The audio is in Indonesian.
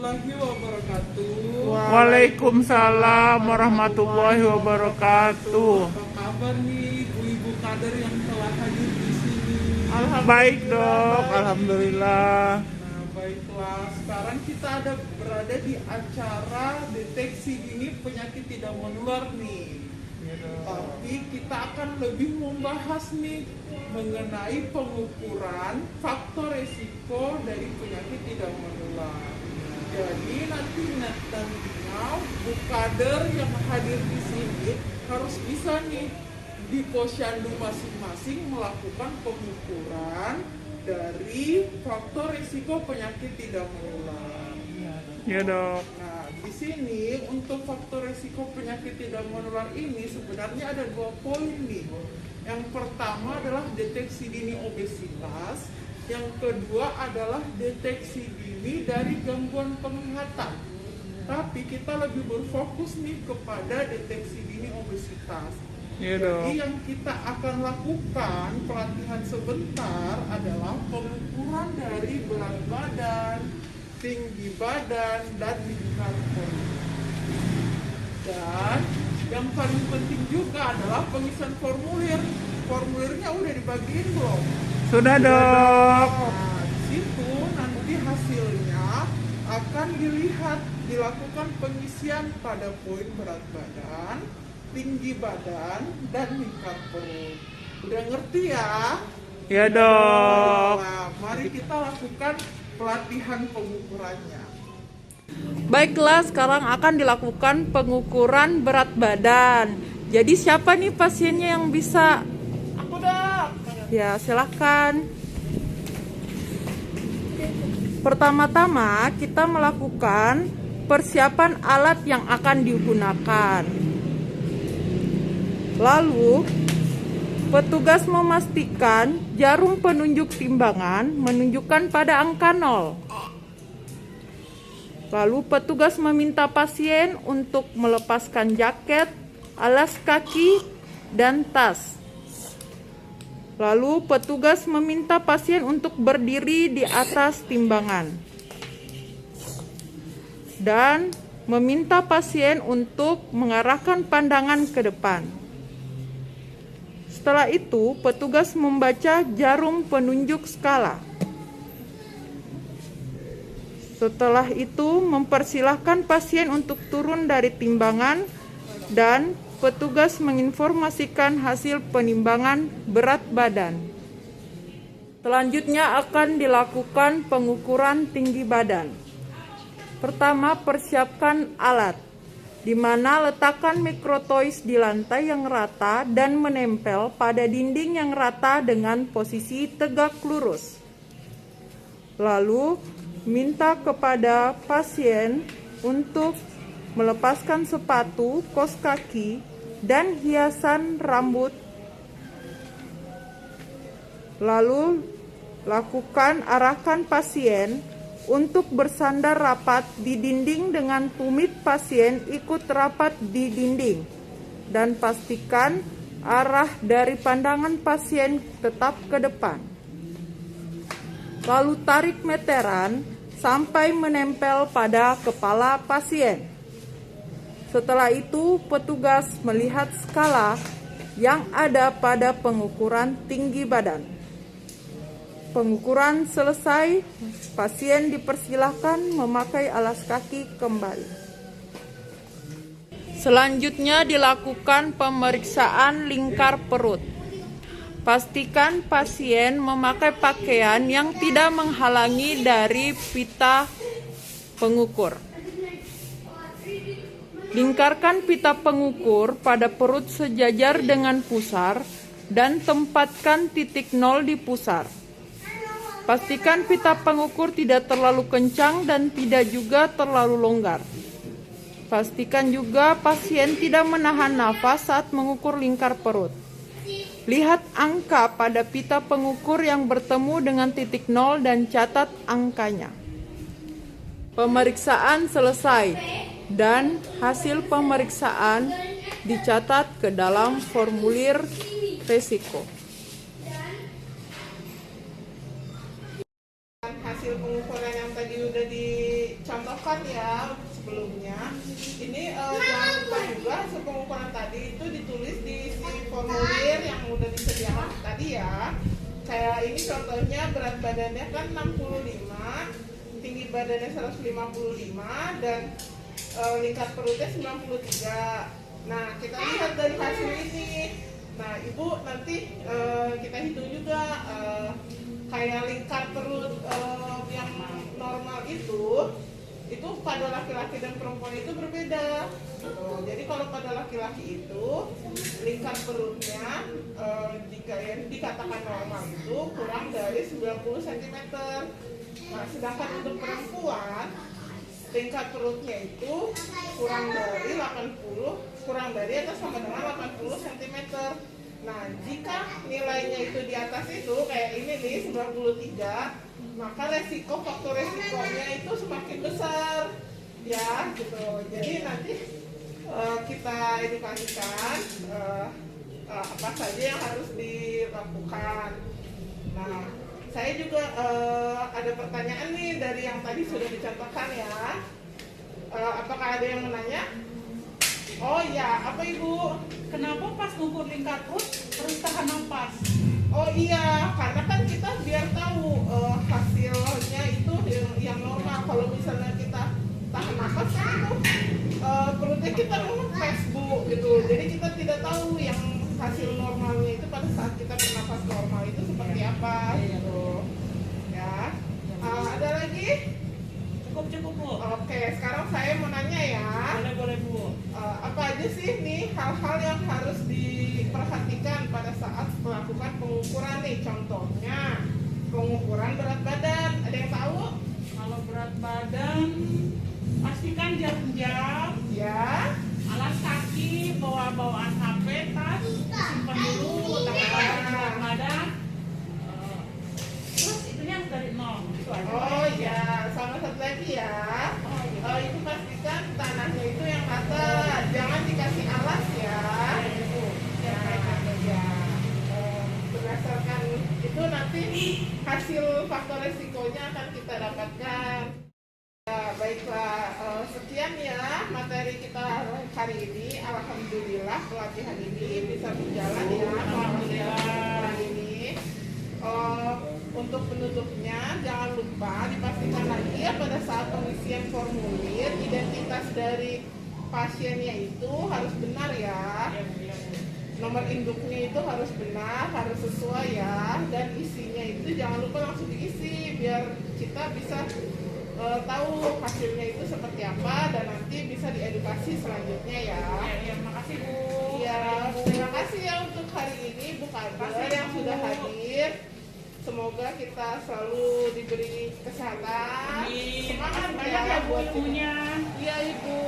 warahmatullahi wabarakatuh. Waalaikumsalam warahmatullahi wabarakatuh. Apa kabar nih ibu-ibu kader yang telah hadir di sini? Baik dok, alhamdulillah. Nah, baiklah. Sekarang kita berada di acara deteksi dini penyakit tidak menular nih. Tapi kita akan lebih membahas nih mengenai pengukuran faktor resiko dari penyakit tidak menular. Jadi nantinya Bu Kader yang hadir di sini harus bisa nih di posyandu masing-masing melakukan pengukuran dari faktor resiko penyakit tidak menular. Ya dok. Nah, di sini untuk faktor resiko penyakit tidak menular ini sebenarnya ada 2 poin nih. Yang pertama adalah deteksi dini obesitas, yang kedua adalah deteksi dini dari gangguan penglihatan. Tapi kita lebih berfokus nih kepada deteksi dini obesitas. Ya dok. Jadi yang kita akan lakukan pelatihan sebentar adalah pengukuran dari berat badan, tinggi badan, dan lingkar perut. Dan yang paling penting juga adalah pengisian formulir. Formulirnya udah dibagiin belum? Sudah dok. Nah, di situ nanti hasilnya akan dilakukan pengisian pada poin berat badan, tinggi badan, dan lingkar perut. Udah ngerti ya? Ya dok. Nah, mari kita lakukan pelatihan pengukurannya. Baiklah, sekarang akan dilakukan pengukuran berat badan. Jadi siapa nih pasiennya yang bisa? Aku dok. Ya, silakan. Pertama-tama kita melakukan persiapan alat yang akan digunakan. Lalu, petugas memastikan jarum penunjuk timbangan menunjukkan pada angka 0. Lalu petugas meminta pasien untuk melepaskan jaket, alas kaki, dan tas. Lalu petugas meminta pasien untuk berdiri di atas timbangan. Dan meminta pasien untuk mengarahkan pandangan ke depan. Setelah itu, petugas membaca jarum penunjuk skala. Setelah itu, mempersilahkan pasien untuk turun dari timbangan dan petugas menginformasikan hasil penimbangan berat badan. Selanjutnya akan dilakukan pengukuran tinggi badan. Pertama, persiapkan alat, di mana letakkan mikrotois di lantai yang rata dan menempel pada dinding yang rata dengan posisi tegak lurus. Lalu, minta kepada pasien untuk melepaskan sepatu, kos kaki, dan hiasan rambut. Lalu, arahkan pasien untuk bersandar rapat di dinding dengan tumit pasien ikut rapat di dinding. Dan pastikan arah dari pandangan pasien tetap ke depan. Lalu tarik meteran sampai menempel pada kepala pasien. Setelah itu, petugas melihat skala yang ada pada pengukuran tinggi badan. Pengukuran selesai, pasien dipersilahkan memakai alas kaki kembali. Selanjutnya dilakukan pemeriksaan lingkar perut. Pastikan pasien memakai pakaian yang tidak menghalangi dari pita pengukur. Lingkarkan pita pengukur pada perut sejajar dengan pusar dan tempatkan titik 0 di pusar. Pastikan pita pengukur tidak terlalu kencang dan tidak juga terlalu longgar. Pastikan juga pasien tidak menahan nafas saat mengukur lingkar perut. Lihat angka pada pita pengukur yang bertemu dengan titik 0 dan catat angkanya. Pemeriksaan selesai dan hasil pemeriksaan dicatat ke dalam formulir resiko. Hasil pengukuran yang tadi udah dicontohkan contohkan ya sebelumnya. Ini jangan lupa juga hasil pengukuran tadi itu ditulis di si formulir yang udah disediakan tadi ya. Kayak ini contohnya berat badannya kan 65, tinggi badannya 155 dan lingkar perutnya 93. Nah, kita lihat dari hasil ini. Nah, Ibu nanti kita hitung juga kayak lingkar perut yang normal itu pada laki-laki dan perempuan itu berbeda. Jadi kalau pada laki-laki itu lingkar perutnya jika yang dikatakan normal itu kurang dari 90 cm. Nah, sedangkan untuk perempuan lingkar perutnya itu kurang dari atau sama dengan 80 cm. Nah, jika nilainya itu di atas itu kayak ini nih 93, maka faktor resikonya itu semakin besar ya gitu. Jadi nanti kita edukasikan apa saja yang harus dilakukan. Nah, saya juga ada pertanyaan nih dari yang tadi sudah dicontohkan ya. Apakah ada yang menanya? Oh iya, apa Ibu? Kenapa pas ngukur lingkar perut harus tahan nafas? Oh iya, karena kan kita biar tahu hasilnya itu yang normal. Kalau misalnya kita tahan nafas kan itu perutnya kita ngepes Bu gitu. Jadi kita tidak tahu yang hasil normalnya itu pada saat kita bernafas normal itu seperti apa gitu. Ya. Ada lagi? Cukup Bu. Oke, sekarang saya mau nanya ya. Boleh Bu. Apa aja sih nih hal-hal yang harus diperhatikan pada saat melakukan pengukuran nih? Contohnya pengukuran berat badan. Ada yang tahu? Kalau berat badan pastikan jam-jam. Ya. Alas kaki, bawaan HP, tas simpan dulu. Berat badan. Terus itunya harus dari nol. Itu aja. Oh ya, sama satu lagi ya. Itu pastikan tanahnya itu yang rata, jangan dikasih alas ya. Ya, ya. Berdasarkan itu nanti hasil faktor resikonya akan kita dapatkan. Ya, baiklah, sekian ya materi kita hari ini. Alhamdulillah pelatihan ini bisa berjalan ya. Alhamdulillah ini. Untuk penutupnya jangan lupa dipastikan lagi ya pada saat pengisian formulir identitas dari pasiennya itu harus benar ya. Nomor induknya itu harus benar, harus sesuai ya, dan isinya itu jangan lupa langsung diisi biar kita bisa tahu hasilnya itu seperti apa dan nanti bisa diedukasi selanjutnya ya. Ya, makasih Bu. Iya, terima kasih ya untuk hari ini Bu Kader yang sudah hadir. Semoga kita selalu diberi kesehatan. Amin. Semangat Banyak ya Bu buat kita. ilmunya. Iya Ibu.